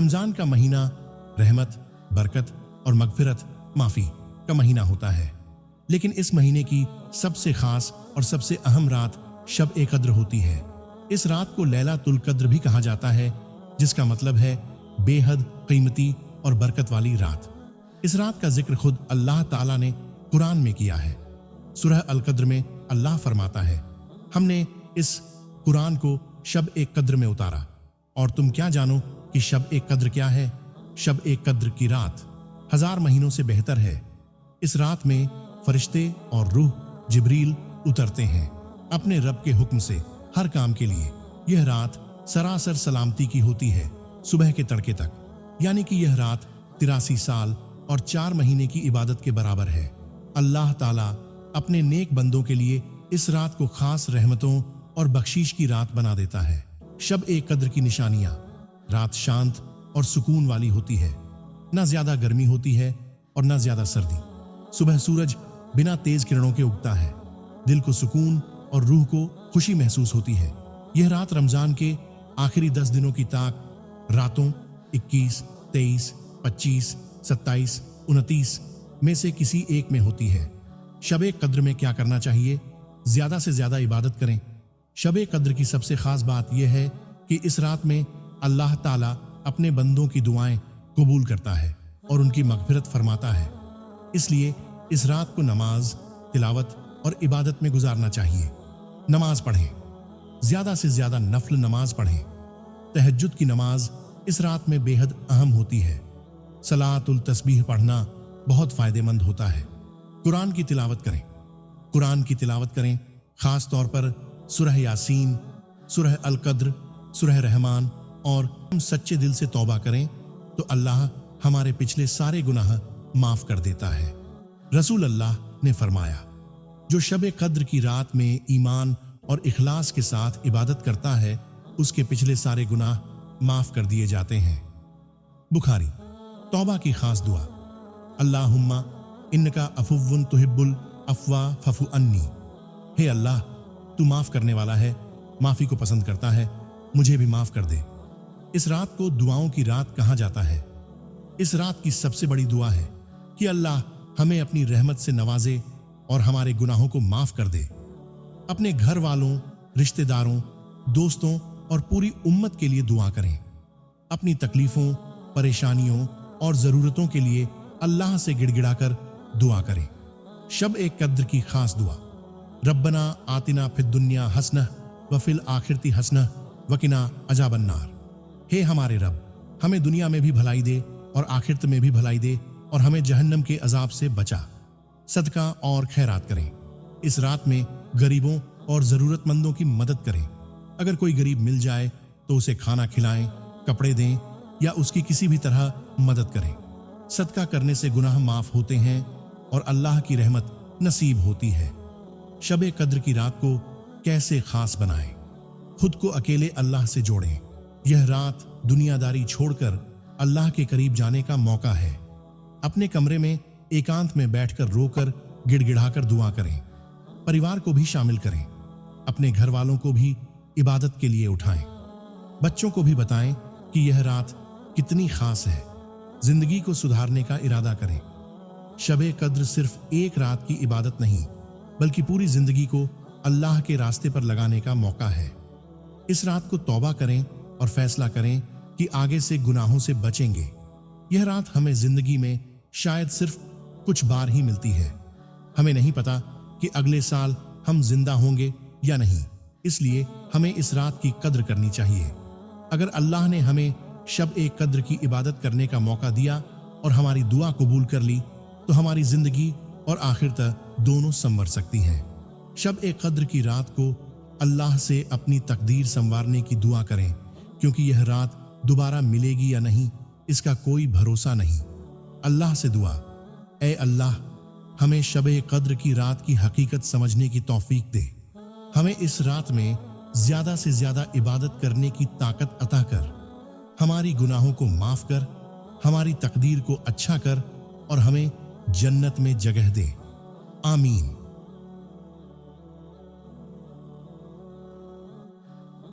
रमजान का महीना रहमत, बरकत और मगफिरत, माफी का महीना होता है, लेकिन इस महीने की सबसे खास और सबसे अहम रात शब ए कद्र होती है। इस रात को लैलातुल कद्र भी कहा जाता है, जिसका मतलब है बेहद कीमती और बरकत वाली रात। इस रात का जिक्र खुद अल्लाह ताला ने कुरान में किया है। सूरह अल कद्र में अल्लाह फरमाता है, हमने इस कुरान को शब ए कद्र में उतारा और तुम क्या जानो कि शब ए कद्र क्या है। शब ए कद्र की रात 1000 महीनों से बेहतर है। इस रात में फरिश्ते और रूह जिब्रील उतरते हैं अपने रब के हुक्म से हर काम के लिए। यह रात सरासर सलामती की होती है सुबह के तड़के तक, यानी कि यह रात 83 साल और 4 महीने की इबादत के बराबर है। अल्लाह ताला अपने नेक बंदों के लिए इस रात को खास रहमतों और बख्शीश की रात बना देता है। शब ए कद्र की निशानियां: रात शांत और सुकून वाली होती है, ना ज्यादा गर्मी होती है और ना ज्यादा सर्दी। सुबह सूरज बिना तेज किरणों के उगता है, दिल को सुकून और रूह को खुशी महसूस होती है। यह रात रमजान के आखिरी 10 दिनों की ताक रातों 21, 23, 25, 27, 29 में से किसी एक में होती है। शब ए कद्र में क्या करना चाहिए? ज्यादा से ज्यादा इबादत करें। शब ए कद्र की सबसे खास बात यह है कि इस रात में अल्लाह ताला अपने बंदों की दुआएं कबूल करता है और उनकी मगफिरत फरमाता है। इसलिए इस रात को नमाज, तिलावत और इबादत में गुजारना चाहिए। नमाज पढ़ें, ज्यादा से ज्यादा नफल नमाज पढ़ें। तहज्जुद की नमाज इस रात में बेहद अहम होती है। सलातुल तस्बीह पढ़ना बहुत फायदेमंद होता है। कुरान की तिलावत करें। कुरान की तिलावत करें, खास तौर पर सूरह यासीन, सूरह अल कद्र, सूरह रहमान, और हम सच्चे दिल से तौबा करें तो अल्लाह हमारे पिछले सारे गुनाह माफ कर देता है। रसूल अल्लाह ने फरमाया, जो शब ए कद्र की रात में ईमान और इखलास के साथ इबादत करता है, उसके पिछले सारे गुनाह माफ कर दिए जाते हैं। बुखारी। तौबा की खास दुआ: अल्लाहुम्मा इन्नका अफुव्वुन तुहिब्बुल अफ़्वा फफ़ु अन्नी। हे अल्लाह, तू माफ करने वाला है, माफी को पसंद करता है, मुझे भी माफ कर दे। इस रात को दुआओं की रात कहा जाता है। इस रात की सबसे बड़ी दुआ है कि अल्लाह हमें अपनी रहमत से नवाजे और हमारे गुनाहों को माफ कर दे। अपने घर वालों, रिश्तेदारों, दोस्तों और पूरी उम्मत के लिए दुआ करें। अपनी तकलीफों, परेशानियों और जरूरतों के लिए अल्लाह से गिड़गिड़ाकर दुआ करें। शब ए कद्र की खास दुआ: रब्बना आतिना फिद दुनिया हसनह व फिल आखिरती हसनह वकिना अजाबन्नार। हे हमारे रब, हमें दुनिया में भी भलाई दे और आखिरत में भी भलाई दे और हमें जहन्नम के अजाब से बचा। सदका और खैरात करें। इस रात में गरीबों और जरूरतमंदों की मदद करें। अगर कोई गरीब मिल जाए तो उसे खाना खिलाएं, कपड़े दें या उसकी किसी भी तरह मदद करें। सदका करने से गुनाह माफ होते हैं और अल्लाह की रहमत नसीब होती है। शब ए कद्र की रात को कैसे खास बनाएं? खुद को अकेले अल्लाह से जोड़ें। यह रात दुनियादारी छोड़कर अल्लाह के करीब जाने का मौका है। अपने कमरे में एकांत में बैठकर रोकर गिड़गिड़ाकर दुआ करें। परिवार को भी शामिल करें। अपने घर वालों को भी इबादत के लिए उठाएं। बच्चों को भी बताएं कि यह रात कितनी खास है। जिंदगी को सुधारने का इरादा करें। शब ए कद्र सिर्फ एक रात की इबादत नहीं, बल्कि पूरी जिंदगी को अल्लाह के रास्ते पर लगाने का मौका है। इस रात को तौबा करें और फैसला करें कि आगे से गुनाहों से बचेंगे। यह रात हमें जिंदगी में शायद सिर्फ कुछ बार ही मिलती है। हमें नहीं पता कि अगले साल हम जिंदा होंगे या नहीं, इसलिए हमें इस रात की कद्र करनी चाहिए। अगर अल्लाह ने हमें शब ए कद्र की इबादत करने का मौका दिया और हमारी दुआ कबूल कर ली, तो हमारी जिंदगी और आखिरत दोनों संवर सकती हैं। शब ए कद्र की रात को अल्लाह से अपनी तकदीर संवारने की दुआ करें, क्योंकि यह रात दोबारा मिलेगी या नहीं, इसका कोई भरोसा नहीं। अल्लाह से दुआ: ए अल्लाह, हमें शब ए कद्र की रात की हकीकत समझने की तौफीक दे। हमें इस रात में ज्यादा से ज्यादा इबादत करने की ताकत अता कर। हमारी गुनाहों को माफ कर, हमारी तकदीर को अच्छा कर और हमें जन्नत में जगह दे। आमीन।